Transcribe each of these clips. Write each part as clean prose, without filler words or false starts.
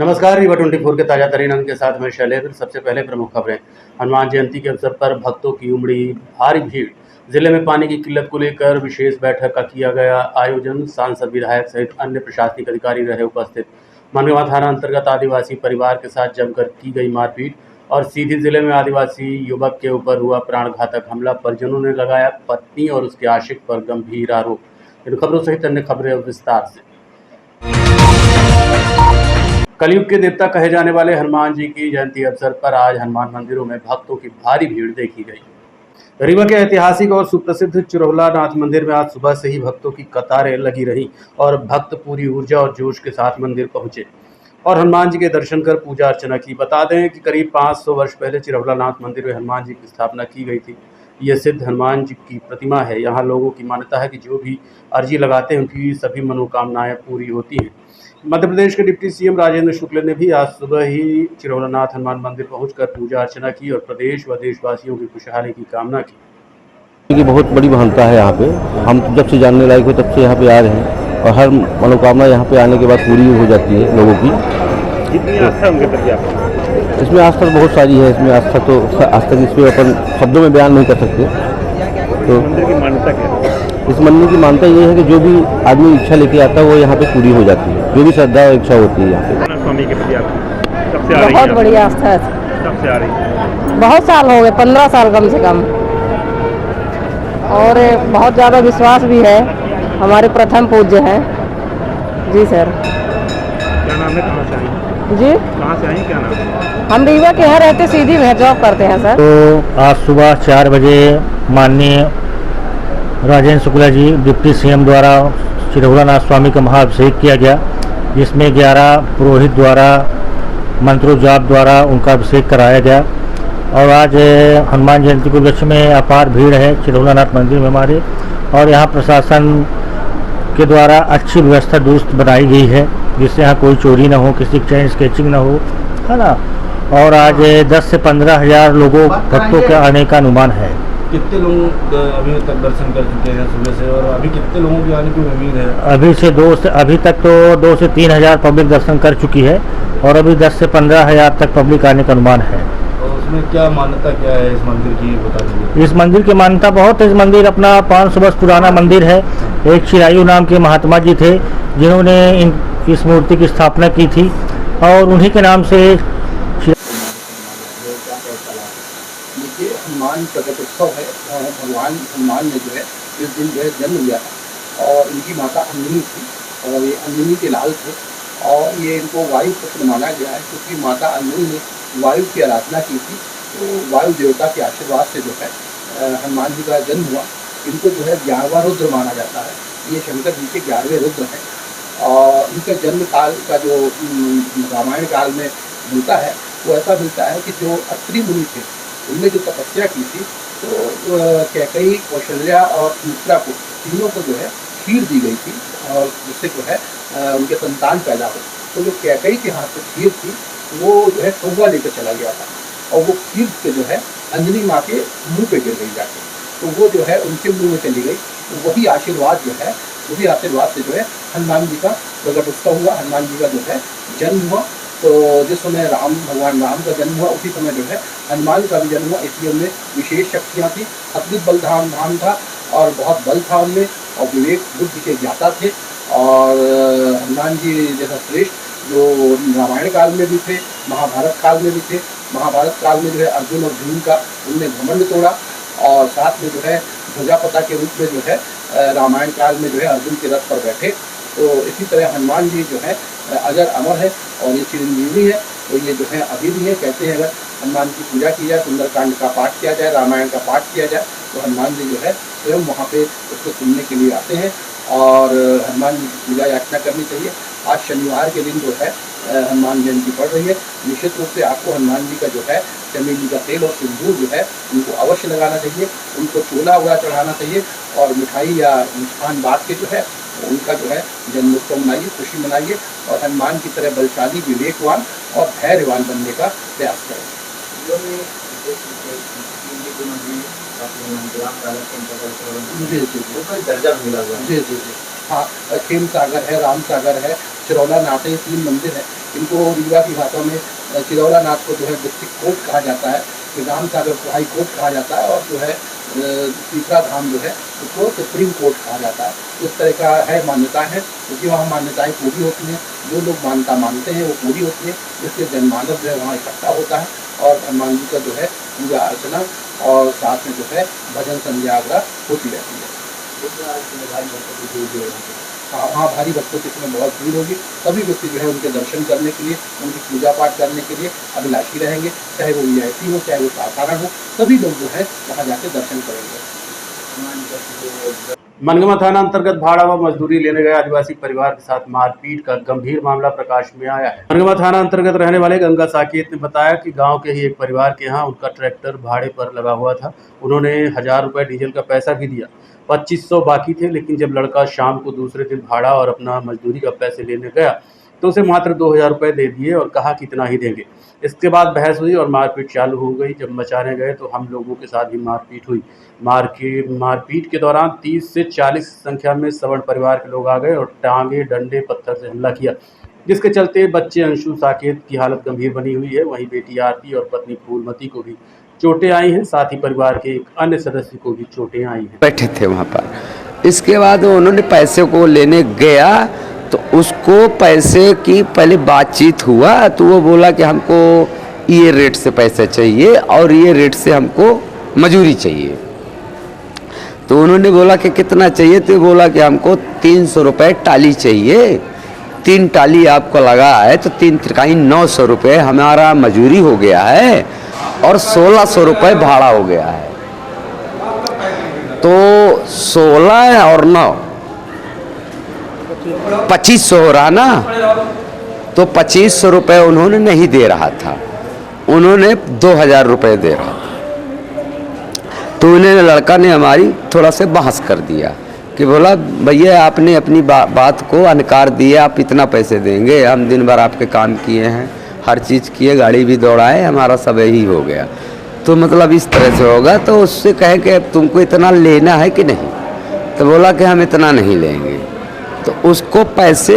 नमस्कार, रीवा 24 के ताज़ा तरीन अंक के साथ मैं शैलेंद्र। सबसे पहले प्रमुख खबरें। हनुमान जयंती के अवसर पर भक्तों की उमड़ी भारी भीड़। जिले में पानी की किल्लत को लेकर विशेष बैठक का किया गया आयोजन। सांसद, विधायक सहित अन्य प्रशासनिक अधिकारी रहे उपस्थित। मनगवा थाना अंतर्गत आदिवासी परिवार के साथ जमकर की गई मारपीट। और सीधी जिले में आदिवासी युवक के ऊपर हुआ प्राणघातक हमला। परिजनों ने लगाया पत्नी और उसके आशिक पर गंभीर आरोप। इन खबरों सहित अन्य खबरें विस्तार से। कलयुग के देवता कहे जाने वाले हनुमान जी की जयंती अवसर पर आज हनुमान मंदिरों में भक्तों की भारी भीड़ देखी गई। रीवा के ऐतिहासिक और सुप्रसिद्ध चिरौला नाथ मंदिर में आज सुबह से ही भक्तों की कतारें लगी रही और भक्त पूरी ऊर्जा और जोश के साथ मंदिर पहुंचे और हनुमान जी के दर्शन कर पूजा अर्चना की। बता दें कि करीब 500 वर्ष पहले चिरौला नाथ मंदिर में हनुमान जी की स्थापना की गई थी। ये सिद्ध हनुमान जी की प्रतिमा है। यहाँ लोगों की मान्यता है कि जो भी अर्जी लगाते हैं उनकी सभी मनोकामनाएं पूरी होती हैं। मध्य प्रदेश के डिप्टी सीएम राजेंद्र शुक्ल ने भी आज सुबह ही चिरौला नाथ हनुमान मंदिर पहुंचकर पूजा अर्चना की और प्रदेश व देशवासियों की खुशहाली की कामना की। बहुत बड़ी महानता है यहाँ पे। हम जब से जानने लायक हो तब से यहाँ पे आ रहे हैं और हर मनोकामना यहाँ पे आने के बाद पूरी हो जाती है लोगों की। कितनी आस्था उनके प्रति आपको? इसमें आस्था बहुत सारी है। इसमें आस्था तो आज तक इसमें अपन शब्दों में बयान नहीं कर सकते। तो मंदिर की मान्यता क्या है? इस मंदिर की मान्यता ये है कि जो भी आदमी इच्छा लेके आता है वो यहाँ पे पूरी हो जाती है। जो भी श्रद्धा और इच्छा होती है यहाँ पे। स्वामी के प्रति आपकी कब से आ रही है? बहुत बड़ी आस्था है। कब से आ रही है? बहुत साल हो गए, 15 साल कम से कम। और बहुत ज़्यादा विश्वास भी है। हमारे प्रथम पूज्य हैं जी सर। क्या नाम है? कहाँ से आई? जी कहाँ से आई? क्या नाम है? हम रीवा के यहाँ रहते, सीधी में जॉब करते हैं सर। तो आज सुबह 4 बजे माननीय राजेंद्र शुक्ला जी डिप्टी सीएम द्वारा चिरौला नाथ स्वामी का महाअभिषेक किया गया, जिसमें 11 पुरोहित द्वारा मंत्रोजाप द्वारा उनका अभिषेक कराया गया। और आज हनुमान जयंती के उपलक्ष्य में अपार भीड़ है चिरौला नाथ मंदिर में हमारे। और यहाँ प्रशासन के द्वारा अच्छी व्यवस्था दुरुस्त बनाई गई है, जिससे यहाँ कोई चोरी ना हो, किसी की चेन स्केचिंग ना हो, है ना। और आज 10 से 15 हज़ार लोगों भक्तों के आने का अनुमान है। कितने लोग अभी तक दर्शन कर चुके हैं सुबह से, और अभी कितने लोगों की आने की उम्मीद है? अभी तक तो 2 से 3 हज़ार पब्लिक दर्शन कर चुकी है और अभी 10 से 15 हज़ार तक पब्लिक आने का अनुमान है। और उसमें क्या मान्यता क्या है इस मंदिर की, बता दीजिए। इस मंदिर की मान्यता बहुत है। इस मंदिर अपना 500 वर्ष पुराना मंदिर है। एक चिरायु नाम के महात्मा जी थे जिन्होंने इस मूर्ति की स्थापना की थी और उन्हीं के नाम से देखिए, हनुमान प्रकट उत्सव है। भगवान हनुमान ने जो है इस दिन जो है जन्म लिया था और इनकी माता अंजनी थी और ये अंजनी के लाल थे और ये इनको वायु पुत्र माना गया है क्योंकि माता अंजनी ने वायु की आराधना की थी। तो वायु देवता के आशीर्वाद से जो है हनुमान जी का जन्म हुआ। इनको जो है 11वां रुद्र माना जाता है। ये शंकर जी के 11वें रुद्र हैं और इनका जन्म काल का जो रामायण काल में मिलता है वो ऐसा मिलता है कि जो अत्रि मुनि थे उनने जो तपस्या की थी तो कैकेयी, कौशल्या और सुमित्रा को तीनों को जो है खीर दी गई थी और जिससे जो है उनके संतान पैदा हो। तो जो कैकेयी के हाथ से खीर थी वो जो है कौवा लेकर चला गया था और वो खीर के जो है अंजनी माँ के मुंह पे गिर गई जाके, तो वो जो है उनके मुंह में चली गई। तो वही आशीर्वाद जो है, वही आशीर्वाद से जो है हनुमान जी का प्रकट उत्सव हुआ, हनुमान जी का जो है जन्म हुआ। तो जिस समय भगवान राम का जन्म हुआ उसी समय जो है हनुमान का भी जन्म हुआ। इसलिए उनमें विशेष शक्तियाँ थी, अद्भुत बलधाम धाम था और बहुत बल था उनमें और विवेक बुद्धि के ज्ञाता थे। और हनुमान जी जैसा श्रेष्ठ जो रामायण काल में भी थे, महाभारत काल में भी थे। महाभारत काल में जो है अर्जुन और भीम का उनने घमंड तोड़ा और साथ में जो है ध्वजापता के रूप में जो है रामायण काल में जो है अर्जुन के रथ पर बैठे। तो इसी तरह हनुमान जी जो है अजर अमर है और ये चिरंजीवी है। तो ये जो है अभी भी है। कहते हैं अगर हनुमान की पूजा की जाए, सुंदरकांड का पाठ किया जाए, रामायण का पाठ किया जाए तो हनुमान जी जो है स्वयं वहाँ पे उसको सुनने के लिए आते हैं और हनुमान जी की पूजा याचना करनी चाहिए। आज शनिवार के दिन जो है हनुमान जयंती पड़ रही है। निश्चित रूप से आपको हनुमान जी का जो है चमेली का तेल और सिंदूर जो है उनको अवश्य लगाना चाहिए, उनको चोला वोला चढ़ाना चाहिए और मिठाई या मिष्ठान बांट के जो है उनका जो है जन्मोत्सव मनाइए, खुशी मनाइए और हनुमान की तरह बलशाली, विवेकवान और धैर्यवान बनने का प्रयास करें। जी जी जी, दर्जा मिला हुआ है। जी जी जी, हाँ, खेम सागर है, राम सागर है चिरौला नाथ, ये 3 मंदिर है। इनको रीवा की भाषा में चिरौला नाथ को जो है डिस्ट्रिक्ट कोर्ट कहा जाता है, राम सागर को हाई कोर्ट कहा जाता है, और जो है तीसरा धाम जो है उसको सुप्रीम कोर्ट कहा जाता है। इस तरह का है, मान्यता है, क्योंकि वहाँ मान्यताएँ पूरी होती हैं, जो लोग मान्यता मानते हैं वो पूरी होती है, इसलिए जनमानस जो है वहाँ इकट्ठा होता है और हनुमान जी का जो है पूजा अर्चना और साथ में जो है भजन संध्या होती रहती है। हाँ, भारी भक्तों की इसमें बहुत भीड़ होगी। सभी व्यक्ति जो है उनके दर्शन करने के लिए, उनकी पूजा पाठ करने के लिए अभिलाषी रहेंगे, चाहे वो VIP हो चाहे वो साधारण हो, सभी लोग जो है वहाँ जाके दर्शन करेंगे। मनगवा थाना अंतर्गत भाड़ा व मजदूरी लेने गए आदिवासी परिवार के साथ मारपीट का गंभीर मामला प्रकाश में आया है। मनगवा थाना अंतर्गत रहने वाले गंगा साकेत ने बताया कि गांव के ही एक परिवार के यहाँ उनका ट्रैक्टर भाड़े पर लगा हुआ था। उन्होंने 1000 रुपये डीजल का पैसा भी दिया, 2500 बाकी थे, लेकिन जब लड़का शाम को दूसरे दिन भाड़ा और अपना मजदूरी का पैसे लेने गया तो उसे मात्र 2000 रुपये दे दिए और कहा कि इतना ही देंगे। इसके बाद बहस हुई और मारपीट चालू हो गई। जब बचाने गए तो हम लोगों के साथ भी मारपीट हुई। मारपीट के दौरान 30 से 40 संख्या में सवर्ण परिवार के लोग आ गए और टांगे, डंडे, पत्थर से हमला किया, जिसके चलते बच्चे अंशु साकेत की हालत गंभीर बनी हुई है। वहीं बेटी आरती और पत्नी फूलमती को भी चोटें आई हैं, साथ ही परिवार के एक अन्य सदस्य को भी चोटें आई हैं। बैठे थे वहाँ पर। इसके बाद उन्होंने पैसे को लेने गया तो उसको पैसे की पहले बातचीत हुआ तो वो बोला कि हमको ये रेट से पैसे चाहिए और ये रेट से हमको मजूरी चाहिए। तो उन्होंने बोला कि कितना चाहिए, तो बोला कि हमको 300 रुपये टाली चाहिए। 3 टाली आपको लगा है तो 3 त्रिकाई 900 रुपये हमारा मजूरी हो गया है और 1600 रुपये भाड़ा हो गया है। तो 16 और 9 2500 हो रहा ना, तो 2500 रुपये उन्होंने नहीं दे रहा था, उन्होंने 2000 रुपये दे रहा था। तो उन्हें लड़का ने हमारी थोड़ा से बहस कर दिया कि बोला भैया आपने अपनी बात को अनकार दिया, आप इतना पैसे देंगे, हम दिन भर आपके काम किए हैं, हर चीज़ किए, गाड़ी भी दौड़ाए, हमारा सब यही हो गया, तो मतलब इस तरह से होगा। तो उससे कहे कि तुमको इतना लेना है कि नहीं, तो बोला कि हम इतना नहीं लेंगे। तो उसको पैसे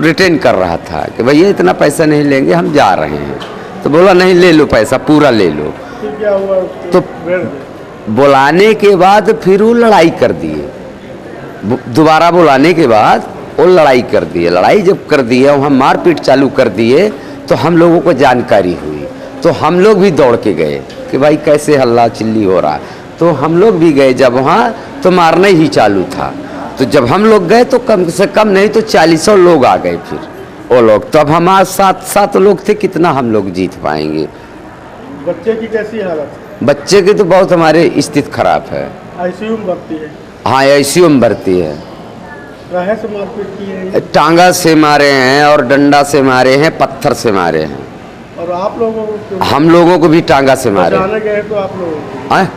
रिटर्न कर रहा था कि भैया इतना पैसा नहीं लेंगे, हम जा रहे हैं। तो बोला नहीं, ले लो पैसा पूरा ले लो। क्या हुआ? तो बुलाने के बाद फिर वो लड़ाई कर दिए, दोबारा बुलाने के बाद वो लड़ाई कर दिए। लड़ाई जब कर दिए, वहाँ मारपीट चालू कर दिए, तो हम लोगों को जानकारी हुई, तो हम लोग भी दौड़ के गए कि भाई कैसे हल्ला चिल्ली हो रहा। तो हम लोग भी गए, जब वहाँ तो मारना ही चालू था। तो जब हम लोग गए तो कम से कम नहीं तो 40 लोग आ गए। फिर वो लोग, तब हमारे 7 लोग थे, कितना हम लोग जीत पाएंगे। बच्चे की कैसी हालत? बच्चे की तो बहुत हमारे स्थिति खराब है। ICU में भर्ती है? हाँ, ICU में भर्ती है। काहे से मारपीट की है? टांगा से मारे हैं और डंडा से मारे हैं, पत्थर से मारे हैं। और आप लोगों को क्यों? हम लोगों को भी टांगा से मारे। बचाने गए तो आप लोग? हाँ,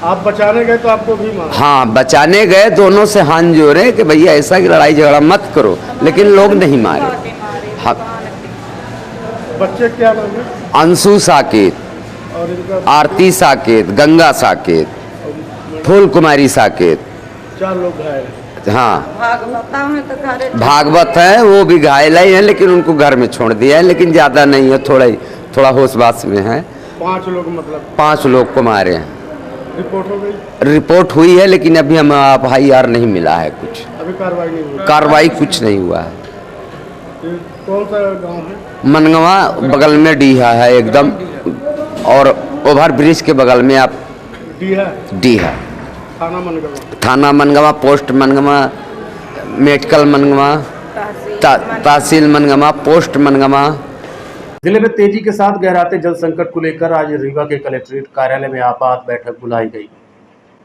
आप बचाने गए तो आपको भी मारा? हाँ, बचाने गए, दोनों से हाथ जोड़े कि भैया ऐसा की लड़ाई झगड़ा मत करो, लेकिन लोग नहीं मारे। हाँ। बच्चे क्या नाम है? अंशु साकेत, और इनका? आरती साकेत, गंगा साकेत, फूल कुमारी साकेत। 4 लोग घायल। हाँ, भागवत है, वो भी घायल ही है, लेकिन उनको घर में छोड़ दिया है, लेकिन ज़्यादा नहीं है, थोड़ा होश बास में है। 5 लोग मतलब? 5 लोग को मारे हैं। रिपोर्ट हो गई? रिपोर्ट हुई है, लेकिन अभी हम FIR नहीं मिला है कुछ। अभी कार्रवाई नहीं हुई? कार्रवाई कुछ नहीं हुआ है। कौन सा गांव है? मनगवा बगल में डीहा है एकदम, और ओवर ब्रिज के बगल में आप डीहा। थाना मनगवा? थाना मनगवा, पोस्ट मनगवा, मेडिकल मनगवा, तहसील मनगवा, पोस्ट मनगवा। जिले में तेजी के साथ गहराते जल संकट को लेकर आज रीवा के कलेक्ट्रेट कार्यालय में आपात बैठक बुलाई गई।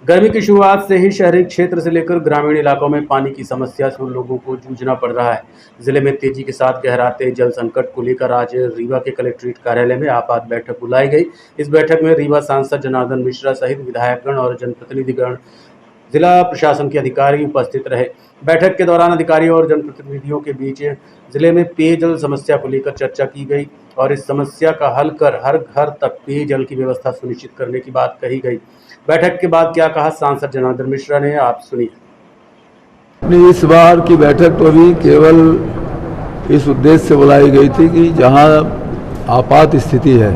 गर्मी की शुरुआत से ही शहरी क्षेत्र से लेकर ग्रामीण इलाकों में पानी की समस्या से लोगों को जूझना पड़ रहा है। जिले में तेजी के साथ गहराते जल संकट को लेकर आज रीवा के कलेक्ट्रेट कार्यालय में आपात बैठक बुलाई गई। इस बैठक में रीवा सांसद जनार्दन मिश्रा सहित विधायकगण और जनप्रतिनिधिगण, जिला प्रशासन के अधिकारी उपस्थित रहे। बैठक के दौरान अधिकारियों और जनप्रतिनिधियों के बीच जिले में पेयजल समस्या को लेकर चर्चा की गई और इस समस्या का हल कर हर घर तक पेयजल की व्यवस्था सुनिश्चित करने की बात कही गई। बैठक के बाद क्या कहा सांसद जनार्दन मिश्रा ने, आप सुनिए। इस बार की बैठक तो अभी केवल इस उद्देश्य से बुलाई गई थी कि जहां आपात स्थिति है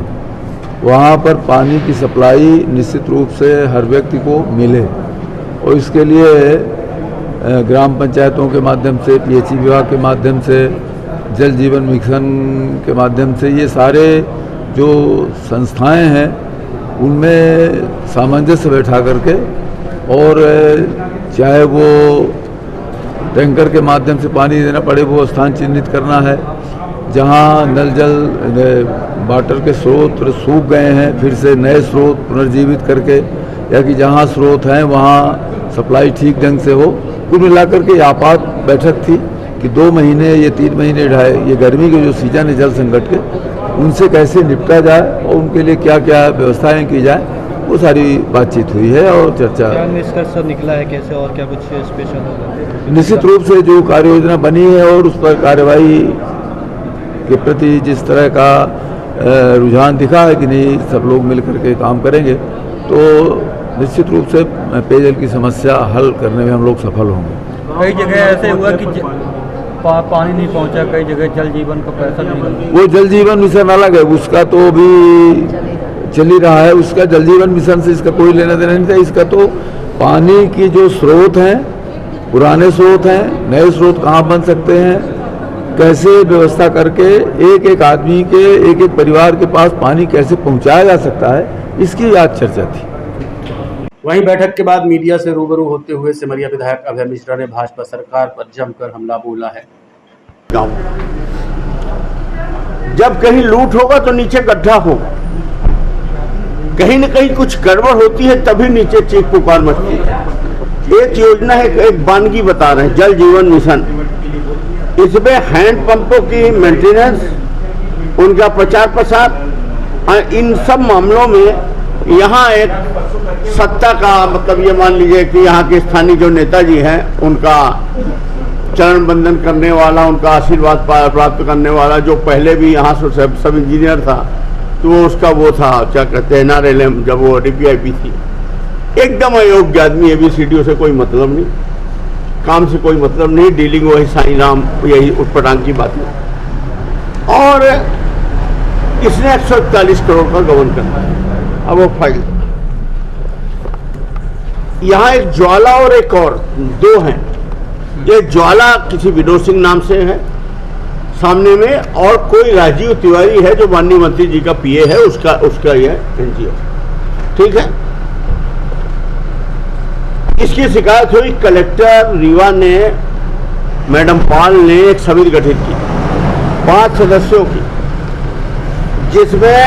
वहां पर पानी की सप्लाई निश्चित रूप से हर व्यक्ति को मिले, और इसके लिए ग्राम पंचायतों के माध्यम से, पीएचई विभाग के माध्यम से, जल जीवन मिशन के माध्यम से, ये सारे जो संस्थाएं हैं उनमें सामंजस्य बैठा करके, और चाहे वो टैंकर के माध्यम से पानी देना पड़े वो स्थान चिन्हित करना है, जहां नल जल वाटर के स्रोत सूख गए हैं फिर से नए स्रोत पुनर्जीवित करके, या कि जहां स्रोत हैं वहां सप्लाई ठीक ढंग से हो। कुल मिलाकर के आपात बैठक थी कि 2 महीने, ये 3 महीने, ये गर्मी के जो सीजन है जल संकट के, उनसे कैसे निपटा जाए और उनके लिए क्या क्या व्यवस्थाएं की जाए, वो सारी बातचीत हुई है और चर्चा। क्या निष्कर्ष निकला है, कैसे और क्या कुछ स्पेशल होगा? निश्चित रूप से जो कार्य योजना बनी है और उस पर कार्यवाही के प्रति जिस तरह का रुझान दिखा है कि नहीं सब लोग मिलकर के काम करेंगे, तो निश्चित रूप से पेयजल की समस्या हल करने में हम लोग सफल होंगे। कई जगह ऐसे हुआ कि पानी नहीं पहुंचा, कई जगह जल जीवन का पैसा नहीं। वो जल जीवन मिशन अलग है, उसका तो भी चल ही रहा है, उसका जल जीवन मिशन से इसका कोई लेना देना नहीं था। इसका तो पानी की जो स्रोत हैं, पुराने स्रोत हैं, नए स्रोत कहाँ बन सकते हैं, कैसे व्यवस्था करके एक एक आदमी के, एक एक परिवार के पास पानी कैसे पहुंचाया जा सकता है, इसकी आज चर्चा थी। वहीं बैठक के बाद मीडिया से रूबरू होते हुए सिमरिया विधायक अभय मिश्रा ने भाजपा सरकार पर जमकर हमला बोला है। जब कहीं लूट होगा तो नीचे गड्ढा होगा, कहीं न कहीं कुछ गड़बड़ होती है तभी नीचे चीख पुकार मचती है। एक योजना है, एक वानगी बता रहे हैं, जल जीवन मिशन। इसमें हैंड पंपों की मेंटेनेंस, उनका प्रचार प्रसार, इन सब मामलों में यहाँ एक सत्ता का मतलब ये मान लीजिए कि यहाँ के स्थानीय जो नेताजी हैं उनका चरण बंदन करने वाला, उनका आशीर्वाद प्राप्त करने वाला, जो पहले भी यहाँ सब इंजीनियर था तो वो उसका वो था, क्या कहते हैं, NRLM, जब वो DPIP थी, एकदम अयोग्य आदमी, ABCD से कोई मतलब नहीं, काम से कोई मतलब नहीं, डीलिंग वही साईं राम, यही उटपटांग की बात है। और इसने 141 करोड़ का गबन करना है। अब वो फाइल यहाँ एक ज्वाला और एक और 2 हैं। ये ज्वाला किसी विनोद सिंह नाम से है सामने में, और कोई राजीव तिवारी है जो माननीय मंत्री जी का PA है, उसका ये NGO, ठीक है। इसकी शिकायत हुई, कलेक्टर रीवा ने, मैडम पाल ने एक समिति गठित की 5 सदस्यों की, जिसमें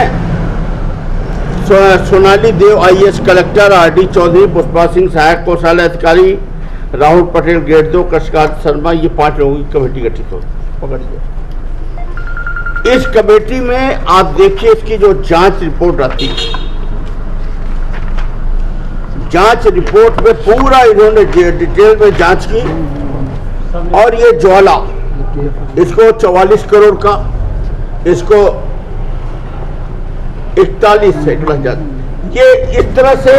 Sonali Dev IAS collector, RD Chaudhary, Pushpa Singh सहायक कोषालय अधिकारी, राहुल पटेल ग्रेड 2, कृष्णकांत शर्मा, ये 5 लोगों की कमेटी गठित हो। पकड़िए, इस कमेटी में आप देखिए इसकी जो जांच रिपोर्ट आती है, जांच रिपोर्ट में पूरा इन्होंने डिटेल में जांच की, और ये ज्वाला, इसको 44 करोड़ का, इसको 41 से लग जाता। ये इस तरह से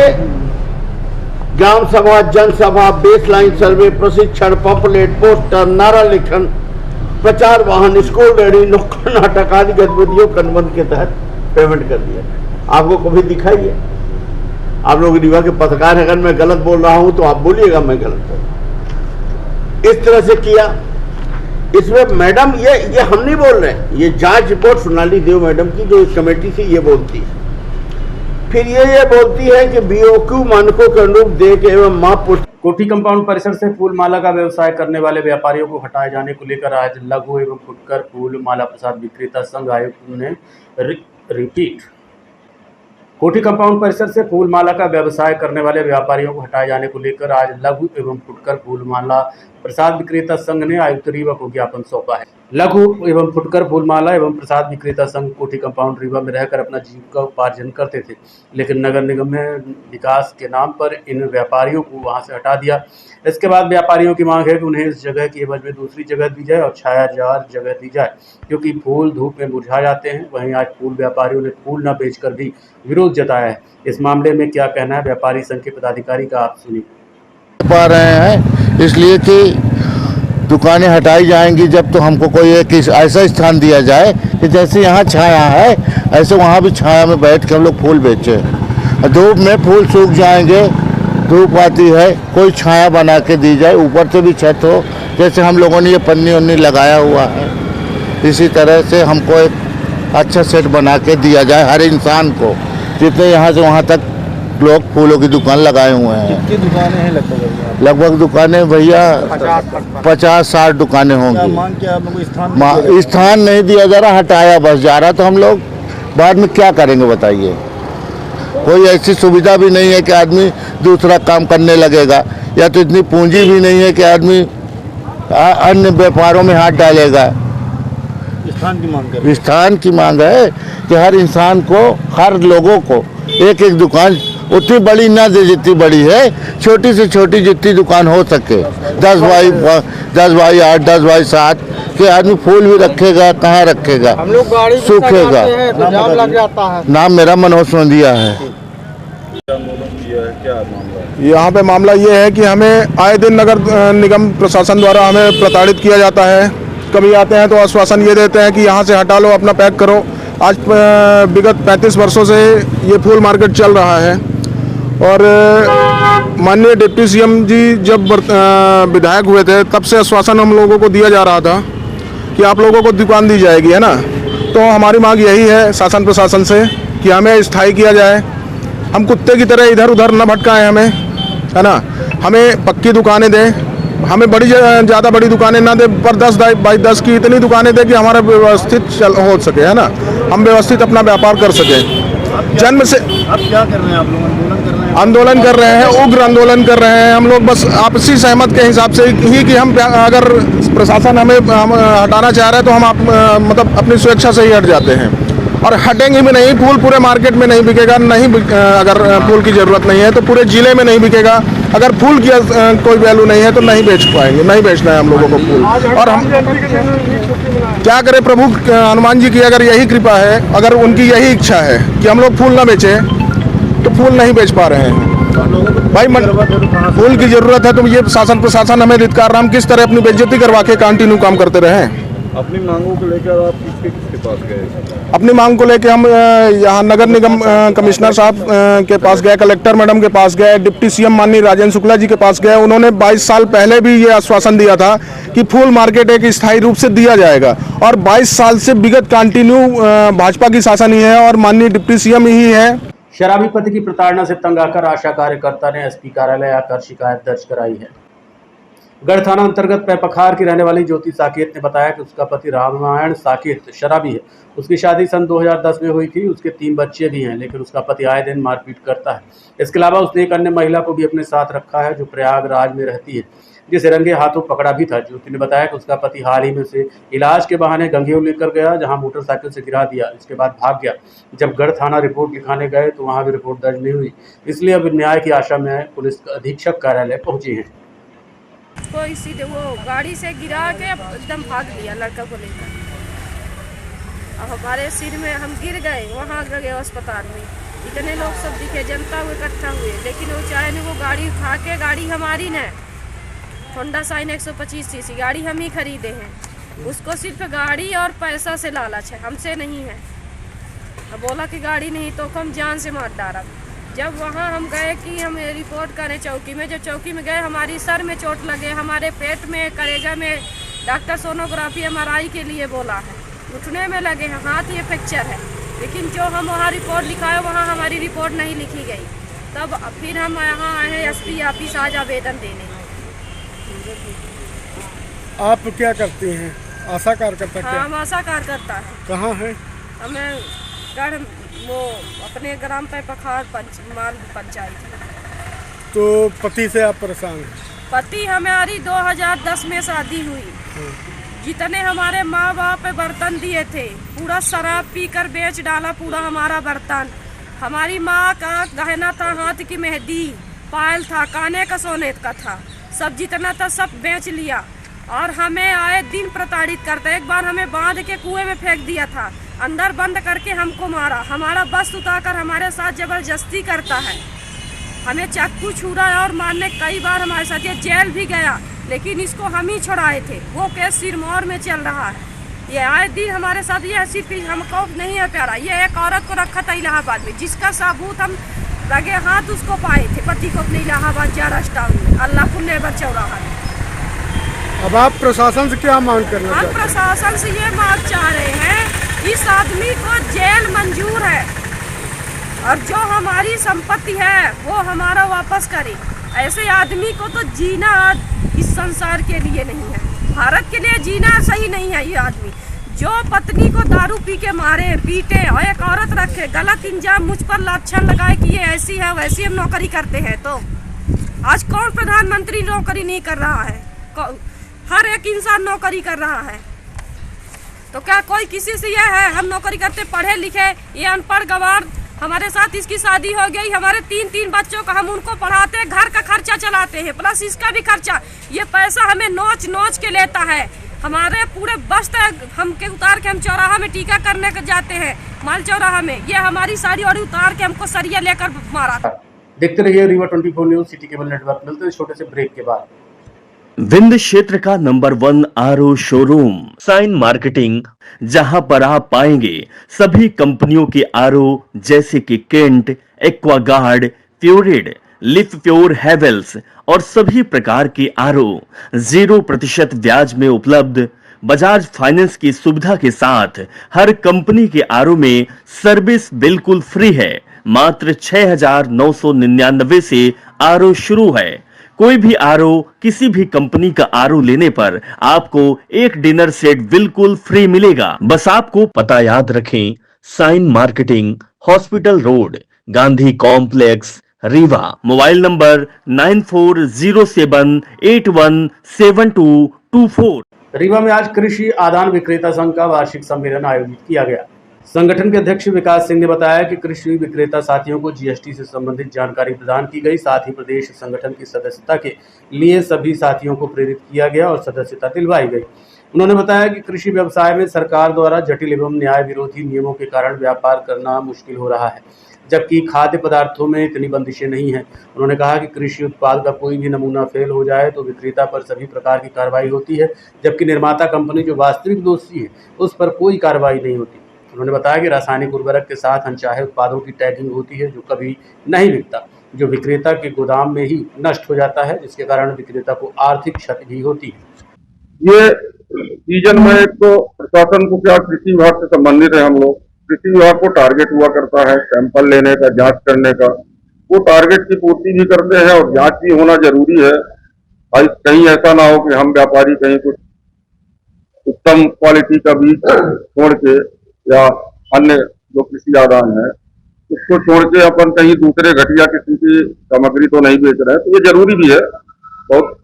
ग्राम सभा, जनसभा, बेसलाइन सर्वे, प्रशिक्षण, पंपलेट, पोस्टर, नारा लेखन, प्रचार वाहन, स्कूल रेडी, नुक्कड़ नाटक आदि गतिविधियों के अनुबंध के तहत पेमेंट कर दिया। आपको कभी दिखाई है? आप लोग रीवा के पत्रकार हैं, अगर मैं गलत बोल रहा हूं तो आप बोलिएगा मैं गलत बोल। इस तरह से किया। इसमें मैडम ये हम नहीं बोल रहे हैं, ये जांच रिपोर्ट सोनाली देव मैडम की जो इस कमेटी थी ये बोलती है। फिर ये बोलती है कि BOQ मानकों के अनुरूप देख एवं माप। कोठी कंपाउंड परिसर से फूल माला का व्यवसाय करने वाले व्यापारियों को हटाए जाने को लेकर आज लघु एवं फुटकर फूल माला प्रसाद विक्रेता संघ आयुक्त ने रिपीट। कोठी कंपाउंड परिसर से फूल माला का व्यवसाय करने वाले व्यापारियों को हटाए जाने को लेकर आज लघु एवं फुटकर फूल माला प्रसाद विक्रेता संघ ने आयुक्त रीवा को ज्ञापन सौंपा है। लघु एवं फुटकर फूल माला एवं प्रसाद विक्रेता संघ कोठी कंपाउंड रीवा में रहकर अपना जीविका उपार्जन करते थे, लेकिन नगर निगम ने विकास के नाम पर इन व्यापारियों को वहां से हटा दिया। इसके बाद व्यापारियों की मांग है कि उन्हें इस जगह की एवज में दूसरी जगह दी जाए और छायादार जगह दी जाए, क्योंकि फूल धूप में मुरझा जाते हैं। वहीं आज फूल व्यापारियों ने फूल न बेचकर भी विरोध जताया है। इस मामले में क्या कहना है व्यापारी संघ के पदाधिकारी का, आप सुनिए। पा रहे हैं इसलिए कि दुकानें हटाई जाएंगी जब, तो हमको कोई एक ऐसा स्थान दिया जाए कि जैसे यहाँ छाया है ऐसे वहाँ भी छाया में बैठ के हम लोग फूल बेचें। धूप में फूल सूख जाएंगे, धूप आती है, कोई छाया बना के दी जाए, ऊपर से भी छत हो, जैसे हम लोगों ने ये पन्नी उन्नी लगाया हुआ है, इसी तरह से हमको एक अच्छा सेट बना के दिया जाए हर इंसान को, जितने यहाँ से वहाँ तक लोग फूलों की दुकान लगाए हुए हैं। कितनी दुकानें हैं लगभग? लगभग दुकानें भैया 50-60 दुकानें होंगी। मांग क्या स्थान स्थान नहीं दिया जा रहा, हटाया बस जा रहा, तो हम लोग बाद में क्या करेंगे बताइए। कोई ऐसी सुविधा भी नहीं है कि आदमी दूसरा काम करने लगेगा, या तो इतनी पूंजी भी नहीं है कि आदमी अन्य व्यापारों में हाथ डालेगा। स्थान की मांग कर, स्थान की मांग है कि हर इंसान को, हर लोगों को एक एक दुकान, उतनी बड़ी ना दे जितनी बड़ी है, छोटी से छोटी जितनी दुकान हो सके, 10 बाई 8, 10 बाई 7 के आदमी फूल भी रखेगा, कहाँ रखेगा, हम लोग गाड़ी सूखेगा। तो जाम लग जाता है। नाम मेरा मनोज सोंदिया है। यहाँ पे मामला ये है कि हमें आए दिन नगर निगम प्रशासन द्वारा हमें प्रताड़ित किया जाता है। कभी आते हैं तो आश्वासन ये देते हैं कि यहाँ से हटा लो, अपना पैक करो। आज विगत 35 वर्षों से ये फूल मार्केट चल रहा है, और माननीय डिप्टी सीएम जी जब विधायक हुए थे तब से आश्वासन हम लोगों को दिया जा रहा था कि आप लोगों को दुकान दी जाएगी, है ना। तो हमारी मांग यही है शासन प्रशासन से कि हमें स्थायी किया जाए, हम कुत्ते की तरह इधर उधर न भटकाएं हमें, है ना। हमें पक्की दुकानें दें, हमें बड़ी ज़्यादा बड़ी दुकानें ना दें, पर 10 बाई 10 की इतनी दुकानें दें कि हमारा व्यवस्थित हो सके, है ना, हम व्यवस्थित अपना व्यापार कर सकें। जन्म से आप क्या कर रहे हैं? आप लोग आंदोलन कर रहे हैं, उग्र आंदोलन कर रहे हैं हम लोग, बस आपसी सहमत के हिसाब से ही कि हम अगर प्रशासन हमें हटाना चाह रहा है तो हम मतलब अपनी स्वेच्छा से ही हट जाते हैं, और हटेंगे भी नहीं। फूल पूरे मार्केट में नहीं बिकेगा, अगर फूल की ज़रूरत नहीं है तो पूरे ज़िले में नहीं बिकेगा। अगर फूल की कोई वैल्यू नहीं है तो नहीं बेच पाएंगे, नहीं बेचना है हम लोगों को फूल। और हम क्या करें, प्रभु हनुमान जी की अगर यही कृपा है, अगर उनकी यही इच्छा है कि हम लोग फूल ना बेचें, तो फूल नहीं बेच पा रहे हैं भाई। फूल की ज़रूरत है तो ये शासन प्रशासन हमें धिक्कार रहा, हम किस तरह अपनी बेइज्जती करवा के कंटिन्यू काम करते रहें। अपनी मांगों को लेकर आप किसके पास गए? अपनी मांग को लेकर हम यहाँ नगर निगम कमिश्नर साहब के पास गए, कलेक्टर मैडम के पास गए, डिप्टी सीएम माननीय राजेंद्र शुक्ला जी के पास गए। उन्होंने 22 साल पहले भी ये आश्वासन दिया था कि फूल मार्केट एक स्थायी रूप से दिया जाएगा, और 22 साल से विगत कंटिन्यू भाजपा की शासन ही है और माननीय डिप्टी सीएम ही है। शराबी पति की प्रताड़ना से तंग आकर आशा कार्यकर्ता ने एसपी कार्यालय आकर शिकायत दर्ज कराई है। गढ़ थाना अंतर्गत पैपखार की रहने वाली ज्योति साकेत ने बताया कि उसका पति रामायण साकेत शराबी है। उसकी शादी सन 2010 में हुई थी, उसके 3 बच्चे भी हैं, लेकिन उसका पति आए दिन मारपीट करता है। इसके अलावा उसने एक अन्य महिला को भी अपने साथ रखा है जो प्रयागराज में रहती है, जिसे रंगे हाथों पकड़ा भी था। ज्योति ने बताया कि उसका पति हाल ही में से इलाज के बहाने गंगेऊ लेकर गया, जहां मोटरसाइकिल से गिरा दिया, इसके बाद भाग गया। जब गढ़ थाना रिपोर्ट लिखाने गए तो वहां भी रिपोर्ट दर्ज नहीं हुई, इसलिए अब न्याय की आशा में पुलिस अधीक्षक कार्यालय पहुंची हैं। कोई सीधे वो गाड़ी से गिरा के एकदम भाग लिया लड़का को लेकर। अब हमारे सिर में हम गिर गए, वहाँ गए अस्पताल में, इतने लोग सब दिखे, जनता इकट्ठा हुए, लेकिन वो चाहे नहीं, वो गाड़ी उठा के, गाड़ी हमारी न, होंडा साइन 125 सीसी गाड़ी हम ही खरीदे हैं, उसको सिर्फ गाड़ी और पैसा से लालच है, हमसे नहीं है। अब बोला कि गाड़ी नहीं तो हम जान से मार डाला। जब वहाँ हम गए कि हम रिपोर्ट करें चौकी में, जब चौकी में गए हमारी सर में चोट लगे, हमारे पेट में, कलेजा में, डॉक्टर सोनोग्राफी MRI के लिए बोला है, घुटने में लगे हैं, हाथ ये फ्रैक्चर है, लेकिन जो हम वहाँ रिपोर्ट लिखाए वहाँ हमारी रिपोर्ट नहीं लिखी गई। तब फिर हम यहाँ आए हैं SP ऑफिस आज आवेदन देने। आप क्या करती हैं? आशा कार्यकर्ता? हाँ, हम आशा कार्यकर्ता है। कहाँ है? हमें गढ़ वो अपने ग्राम पैपखार माल पंचायत। तो पति से आप परेशान हैं? पति हमारी 2010 में शादी हुई, जितने हमारे माँ बाप बर्तन दिए थे पूरा शराब पीकर बेच डाला, पूरा हमारा बर्तन। हमारी माँ का गहना था, हाथ की मेहंदी, पायल था, काने का सोने का था, सब जितना था सब बेच लिया, और हमें आए दिन प्रताड़ित करता। एक बार हमें बांध के कुएं में फेंक दिया था, अंदर बंद करके हमको मारा, हमारा बस उतारकर हमारे साथ जबरदस्ती करता है, हमें चाकू छुरा और मारने कई बार हमारे साथ, ये जेल भी गया, लेकिन इसको हम ही छुड़ाए थे। वो केस सिरमौर में चल रहा है। ये आए दिन हमारे साथ ये सिर्फ हमको नहीं है प्यारा। ये एक औरत को रखा था इलाहाबाद में, जिसका सबूत हम लगे हाथ उसको पाए थे, पति को अपने इलाहाबाद जारस टाउन में, अल्लाहपुर लेबर चौराहा में। अब आप प्रशासन से क्या मांग करना चाहते हैं? हम प्रशासन से ये मांग चाह रहे हैं, इस आदमी को जेल मंजूर है और जो हमारी संपत्ति है वो हमारा वापस करे। ऐसे आदमी को तो जीना इस संसार के लिए नहीं है, भारत के लिए जीना सही नहीं है। ये आदमी जो पत्नी को दारू पी के मारे पीटे और एक औरत रखे, गलत इंजाम मुझ पर लाछन लगाए कि ये ऐसी है वैसी हम नौकरी करते हैं, तो आज कौन प्रधानमंत्री नौकरी नहीं कर रहा है? हर एक इंसान नौकरी कर रहा है। तो क्या कोई किसी से यह है हम नौकरी करते पढ़े लिखे, ये अनपढ़ गवार हमारे साथ इसकी शादी हो गई, हमारे 3 बच्चों का हम उनको पढ़ाते, घर का खर्चा चलाते हैं, प्लस इसका भी खर्चा। ये पैसा हमें नोच नोच के लेता है। हमारे पूरे बस्त हम के उतार के हम चौराहा में टीका करने के जाते हैं, माल चौराहा में, ये हमारी साड़ी और उतार के हमको सरिया लेकर मारा था। देखते रहिए Rewa 24 news, city cable network. मिलते हैं छोटे से ब्रेक के बाद। विंध्य क्षेत्र का number 1 RO showroom Sign Marketing, जहां पर आप पाएंगे सभी कंपनियों के आरओ जैसे कि केंट, एक्वागार्ड, प्योरिड, लिफ प्योर, हेवेल्स और सभी प्रकार के आरओ 0% ब्याज में उपलब्ध। बजाज फाइनेंस की सुविधा के साथ हर कंपनी के आरओ में सर्विस बिल्कुल फ्री है। मात्र 6,999 से आरओ शुरू है। कोई भी आरओ, किसी भी कंपनी का आरओ लेने पर आपको एक डिनर सेट बिल्कुल फ्री मिलेगा। बस आपको पता याद रखें, Sign Marketing, hospital road, Gandhi complex, Rewa. Mobile number 9407817224। Rewa में आज कृषि आदान विक्रेता संघ का वार्षिक सम्मेलन आयोजित किया गया। संगठन के अध्यक्ष विकास सिंह ने बताया कि कृषि विक्रेता साथियों को जीएसटी से संबंधित जानकारी प्रदान की गई। साथ ही प्रदेश संगठन की सदस्यता के लिए सभी साथियों को प्रेरित किया गया और सदस्यता दिलवाई गई। उन्होंने बताया कि कृषि व्यवसाय में सरकार द्वारा जटिल एवं न्याय विरोधी नियमों के कारण व्यापार करना मुश्किल हो रहा है, जबकि खाद्य पदार्थों में इतनी बंदिशें नहीं हैं। उन्होंने कहा कि कृषि उत्पाद का कोई भी नमूना फेल हो जाए तो विक्रेता पर सभी प्रकार की कार्रवाई होती है, जबकि निर्माता कंपनी जो वास्तविक दोषी है उस पर कोई कार्रवाई नहीं होती। उन्होंने बताया कि रासायनिक उर्वरक के साथ अनचाहे उत्पादों की टैगिंग होती है जो कभी नहीं बिकता, जो विक्रेता के गोदाम में ही नष्ट हो जाता है, जिसके कारण विक्रेता को आर्थिक क्षति भी होती है। ये सीजन में एक तो प्रशासन को क्या, कृषि विभाग से संबंधित है, हम लोग कृषि विभाग को टारगेट हुआ करता है सैंपल लेने का, जांच करने का। वो टारगेट की पूर्ति भी करते हैं और जांच भी होना जरूरी है। कहीं ऐसा ना हो कि हम व्यापारी कहीं कुछ उत्तम क्वालिटी का बीज छोड़ के या अन्य जो कृषि आदान है उसको छोड़ के अपन कहीं दूसरे घटिया किस्म की सामग्री तो नहीं बेच रहे हैं। तो ये जरूरी भी है, बहुत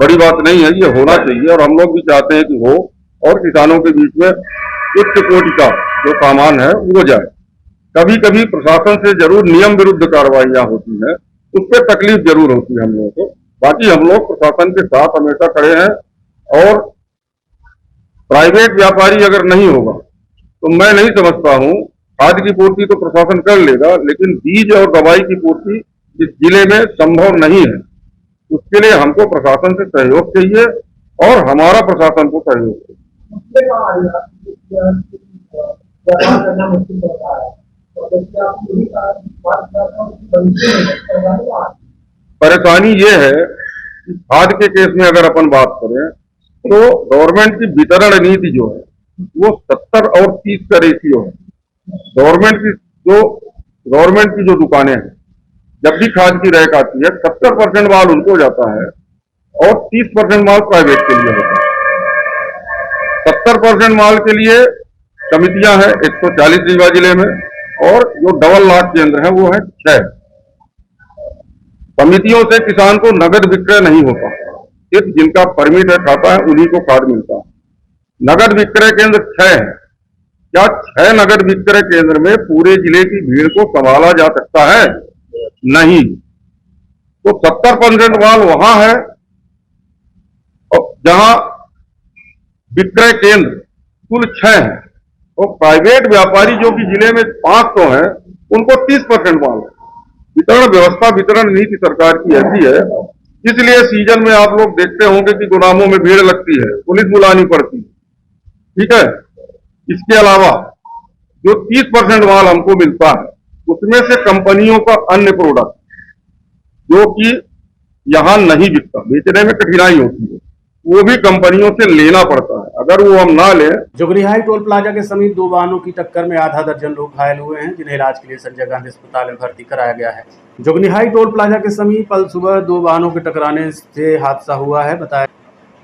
बड़ी बात नहीं है, ये होना चाहिए और हम लोग भी चाहते हैं कि हो और किसानों के बीच में उच्च कोटि का जो सामान है वो जाए। कभी कभी प्रशासन से जरूर नियम विरुद्ध कार्रवाइयां होती हैं, उस पर तकलीफ जरूर होती है हम लोगों को। बाकी हम लोग प्रशासन के साथ हमेशा खड़े हैं और प्राइवेट व्यापारी अगर नहीं होगा तो मैं नहीं समझता हूं, खाद की पूर्ति तो प्रशासन कर लेगा, लेकिन बीज और दवाई की पूर्ति इस जिले में संभव नहीं है। उसके लिए हमको प्रशासन से सहयोग चाहिए और हमारा प्रशासन को सहयोग चाहिए। परेशानी ये है कि खाद के केस में अगर अपन बात करें तो गवर्नमेंट की वितरण नीति जो है वो 70 और 30 का रेशियो है। गवर्नमेंट की जो दुकानें हैं, जब भी खाद की रैक आती है 70% माल उनको जाता है और 30% माल प्राइवेट के लिए होता है। 70% माल के लिए समितियां हैं 140 रीवा जिले में और जो डबल लाख केंद्र है वो है 6। समितियों से किसान को नगद विक्रय नहीं होता, सिर्फ जिनका परमिट है, खाता है, उन्हीं को खाद मिलता है। नगद विक्रय केंद्र 6 है। क्या 6 नगद विक्रय केंद्र में पूरे जिले की भीड़ को संभाला जा सकता है? नहीं। तो 70% माल वहां है और जहां विक्रय केंद्र कुल 6 है और प्राइवेट व्यापारी जो कि जिले में 500 है उनको 30% माल है। वितरण व्यवस्था, वितरण नीति सरकार की ऐसी है इसलिए सीजन में आप लोग देखते होंगे कि गोदामों में भीड़ लगती है, पुलिस बुलानी पड़ती है, ठीक है। इसके अलावा जो 30% माल हमको मिलता है उसमें से कंपनियों का अन्य प्रोडक्ट जो कि यहाँ नहीं बिकता, बेचने में कठिनाई होती है, वो भी कंपनियों से लेना पड़ता है। अगर वो हम ना लें। जोगनिहाई टोल प्लाजा के समीप दो वाहनों की टक्कर में आधा दर्जन लोग घायल हुए हैं, जिन्हें इलाज के लिए संजय गांधी अस्पताल में भर्ती कराया गया है। जोगनिहाई टोल प्लाजा के समीप कल सुबह दो वाहनों के टकराने से हादसा हुआ है।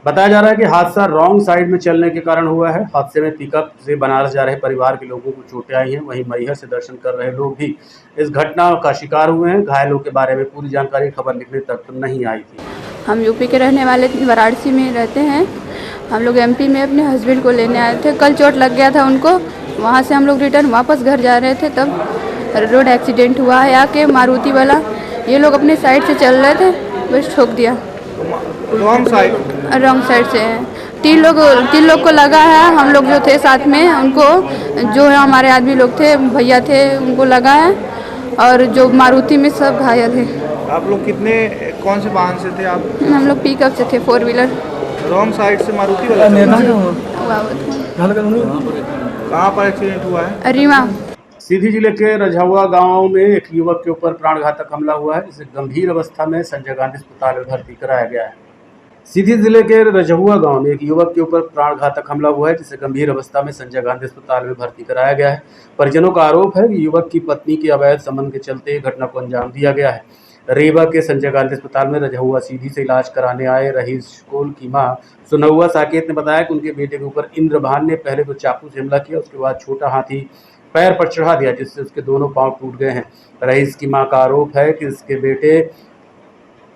बताया जा रहा है कि हादसा रॉन्ग साइड में चलने के कारण हुआ है। हादसे में पिकअप से बनारस जा रहे परिवार के लोगों को चोटें आई हैं। वहीं मैहर से दर्शन कर रहे लोग भी इस घटना का शिकार हुए हैं। घायलों के बारे में पूरी जानकारी खबर लिखने तक तो नहीं आई थी। हम यूपी के रहने वाले वाराणसी में रहते हैं। हम लोग एमपी में अपने हस्बैंड को लेने आए थे। कल चोट लग गया था उनको, वहाँ से हम लोग रिटर्न वापस घर जा रहे थे, तब रोड एक्सीडेंट हुआ है। आके मारुति वाला, ये लोग अपने साइड से चल रहे थे, बस ठोक दिया। रॉन्ग साइड से है। तीन लोग को लगा है। हम लोग जो थे साथ में, उनको जो है हमारे आदमी लोग थे, भैया थे, उनको लगा है। और जो मारुति में सब घायल है। आप लोग कौन से वाहन से थे आप? हम लोग पिकअप से थे, 4 व्हीलर। रॉन्ग साइड से मारुति वाला कहाँ पर एक्सीडेंट हुआ है? रीवा। सीधी जिले के रजहुआ गांव में एक युवक के ऊपर प्राणघातक हमला हुआ है, जिसे गंभीर अवस्था में संजय गांधी अस्पताल में भर्ती कराया गया है। सीधी जिले के रजहुआ गांव में एक युवक के ऊपर प्राणघातक हमला हुआ है, जिसे गंभीर अवस्था में संजय गांधी अस्पताल में भर्ती कराया गया है। परिजनों का आरोप है कि युवक की पत्नी के अवैध संबंध के चलते घटना को अंजाम दिया गया है। रीवा के संजय गांधी अस्पताल में रजहुआ सीधी से इलाज कराने आए रहीश कोल की मां सुनहुआ साकेत ने बताया कि उनके बेटे के ऊपर इंद्रभान ने पहले तो चाकू से हमला किया, उसके बाद छोटा हाथी पैर पर चढ़ा दिया, जिससे उसके दोनों पांव टूट गए हैं। रहीश की मां का आरोप है कि उसके बेटे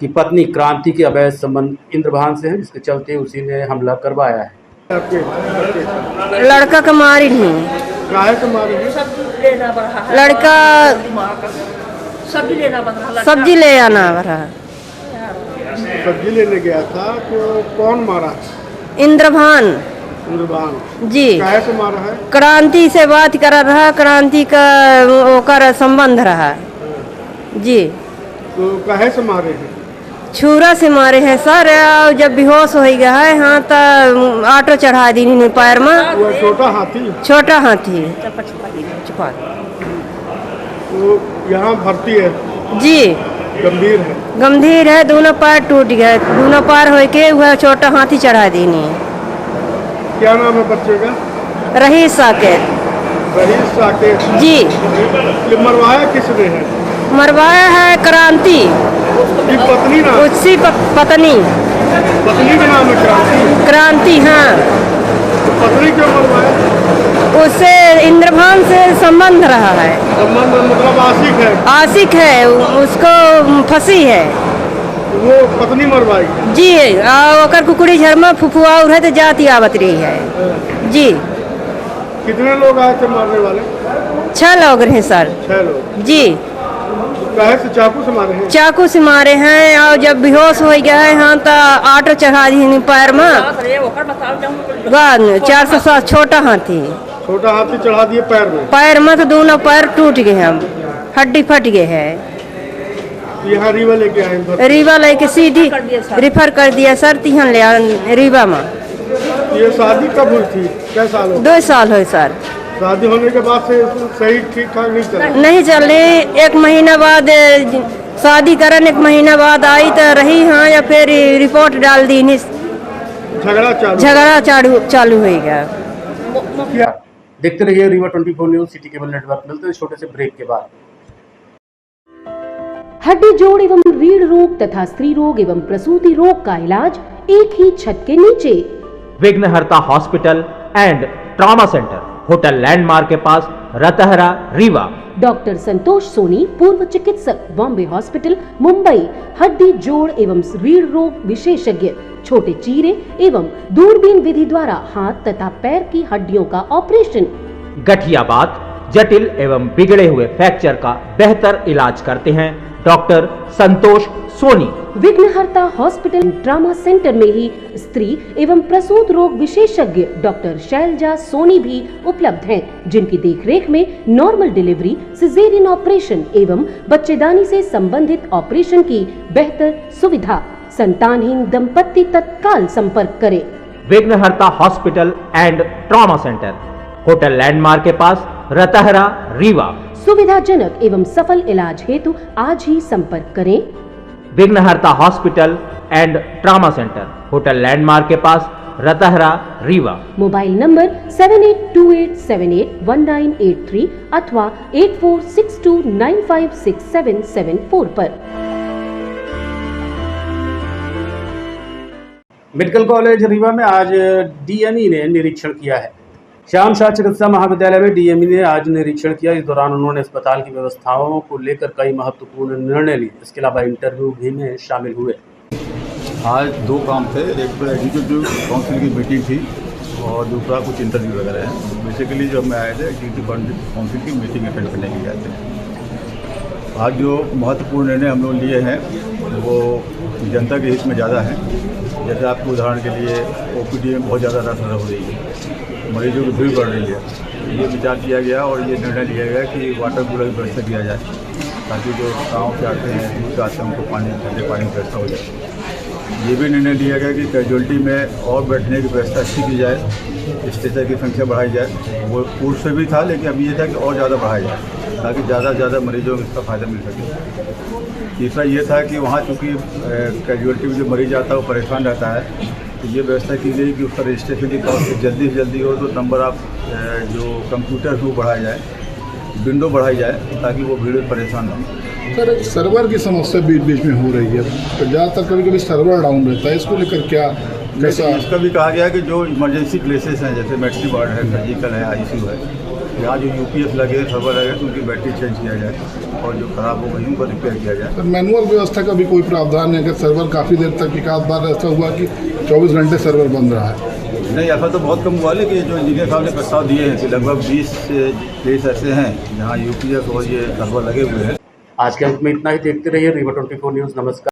की पत्नी क्रांति के अवैध संबंध इंद्रभान से है, जिसके चलते उसी ने हमला करवाया है। लड़का का मारी नहीं, लड़का सब्जी ले आना रहा। सब्जी लेने गया था तो कौन मारा? इंद्रभान जी। काहे से मारा है? क्रांति से बात कर रहा, क्रांति का ओकर संबंध रहा जी। तो काहे से मारे हैं? छुरा से मारे हैं सर। जब बेहोश हो गया है, हाँ तो ऑटो चढ़ा दी पैर में। छोटा हाथी? छोटा हाथी। तो यहाँ भर्ती है जी। गंभीर है? गंभीर है, दोनों पैर टूट गए, दोनों पैर हो के वह छोटा हाथी चढ़ा दी। क्या नाम है बच्चे का? रहीश साकेत। रहीश साकेत जी। ये मरवाया किसने है? मरवाया है क्रांति की पत्नी ना? उसकी पत्नी। पत्नी का नाम है क्रांति? क्रांति हाँ। तो पत्नी क्यों मरवाया? उससे इंद्रभान से संबंध रहा है। संबंध मतलब आशिक है? आशिक है, उसको फंसी है। वो पत्नी मरवाई जी। ओकर कुकुड़ी झरमा फुफुआ उड़े तो जाती आवत रही है जी। कितने लोग आए थे मारने वाले? 6 लोग रहे सर। 6 लोग जी। काहे से चाकू से मारे हैं? चाकू से मारे हैं। और जब बेहोश हो गया है, हाँ तो ऑटो चढ़ा दी पैर में। 407 छोटा हाथी। छोटा हाथी चढ़ा दिए पैर में? पैर में तो दोनों पैर टूट गए हैं, हड्डी फट गए है। यहाँ रीवा लेके आए? रीवा लेके सीधी रिफर कर दिया सर, तिहन ले रीवा में। ये शादी कब हुई थी? क्या साल हो? 2 साल हो सर। शादी होने के बाद से सही ठीक ठाक नहीं चला? नहीं चले। 1 महीना बाद शादी करन, 1 महीना बाद आई तो रही हाँ, या फिर रिपोर्ट डाल दी। झगड़ा चालू हो गया। देखते रहिए Rewa 24 news, city cable network. मिलते हैं छोटे से ब्रेक के बाद। हड्डी जोड़ एवं रीढ़ रोग तथा स्त्री रोग एवं प्रसूति रोग का इलाज एक ही छत के नीचे। विघ्नहर्ता hospital and trauma centre, hotel landmark के पास, रतहरा, रीवा। डॉक्टर संतोष सोनी, पूर्व चिकित्सक, बॉम्बे हॉस्पिटल, मुंबई। हड्डी जोड़ एवं रीढ़ रोग विशेषज्ञ, छोटे चीरे एवं दूरबीन विधि द्वारा हाथ तथा पैर की हड्डियों का ऑपरेशन। गठियाबात, जटिल एवं बिगड़े हुए फ्रैक्चर का बेहतर इलाज करते हैं डॉक्टर संतोष सोनी। विघ्नहर्ता हॉस्पिटल ट्रॉमा सेंटर में ही स्त्री एवं प्रसूत रोग विशेषज्ञ डॉक्टर शैलजा सोनी भी उपलब्ध हैं, जिनकी देखरेख में नॉर्मल डिलीवरी, सिजेरियन ऑपरेशन एवं बच्चेदानी से संबंधित ऑपरेशन की बेहतर सुविधा। संतानहीन दंपत्ति तत्काल संपर्क करें। विघ्नहर्ता hospital and trauma centre, hotel landmark के पास, रतहरा, रीवा। सुविधाजनक एवं सफल इलाज हेतु आज ही संपर्क करें। विघ्नहर्ता hospital and trauma centre, hotel landmark के पास, रतहरा, रीवा। मोबाइल नंबर 7828781983 अथवा 8462956774 पर। मेडिकल कॉलेज रीवा में आज डीएमई ने निरीक्षण किया है। श्याम शाह चिकित्सा महाविद्यालय में डीएमई ने आज निरीक्षण किया। इस दौरान उन्होंने अस्पताल की व्यवस्थाओं को लेकर कई महत्वपूर्ण निर्णय लिए। इसके अलावा इंटरव्यू भी में शामिल हुए। आज दो काम थे, एक तो एग्जीक्यूटिव काउंसिल की मीटिंग थी और दूसरा कुछ इंटरव्यू वगैरह है। बेसिकली जो हमें आए थे एग्जीक्यूटिव काउंसिल की मीटिंग अटेंड करने के लिए आए थे। आज जो महत्वपूर्ण निर्णय हम लोग लिए हैं वो जनता के हित में ज़्यादा है। जैसे आपको उदाहरण के लिए ओपीडी में बहुत ज़्यादा रश हो रही है, मरीजों की भीड़ बढ़ रही है। ये विचार किया गया और ये निर्णय लिया गया कि वाटर कूलर की व्यवस्था किया जाए ताकि जो गाँव से आते हैं दूर से आते हैं उनको पानी, ठंडे पानी की व्यवस्था हो जाए। ये भी निर्णय लिया गया कि कैजुअलिटी में और बैठने की व्यवस्था अच्छी की जाए, स्ट्रेचर की संख्या बढ़ाई जाए। वो पूर्व से भी था लेकिन अभी ये था कि और ज़्यादा बढ़ाया जाए ताकि ज़्यादा से ज़्यादा मरीजों को इसका फ़ायदा मिल सके। तीसरा ये था कि वहाँ चूँकि कैजुअलिटी में जो मरीज आता है वो परेशान रहता है, तो ये व्यवस्था की गई कि उसका रजिस्ट्रेशन की प्रोसेस जल्दी से जल्दी हो, तो नंबर ऑफ जो कंप्यूटर वो बढ़ाया जाए, विंडो बढ़ाई जाए ताकि वो भीड़ में परेशान ना हो। सर, सर्वर की समस्या बीच बीच में हो रही है, तो ज़्यादातर कभी कभी सर्वर डाउन रहता है, इसको लेकर क्या कैसा? इसका भी कहा गया कि जो इमरजेंसी प्लेसेस हैं जैसे मैट्री वार्ड है, सर्जिकल है, आईसीयू है, यहाँ जो यूपीएस लगे, सर्वर लगे तो उनकी बैटरी चेंज किया जाए और जो खराब हो गई उनको रिपेयर किया जाए। सर, मैनुअल व्यवस्था का भी कोई प्रावधान है? अगर सर्वर काफ़ी देर तक एक आध बार ऐसा हुआ कि 24 घंटे सर्वर बंद रहा है? नहीं, ऐसा तो बहुत कम हुआ, लेकिन जो इंजीनियर साहब ने प्रस्ताव दिए हैं कि लगभग 20 प्लेस ऐसे हैं जहाँ यूपीएस और ये सर्वर लगे हुए हैं। आज के अंक में इतना ही। देखते रहिए रीवा 24 न्यूज़। नमस्कार।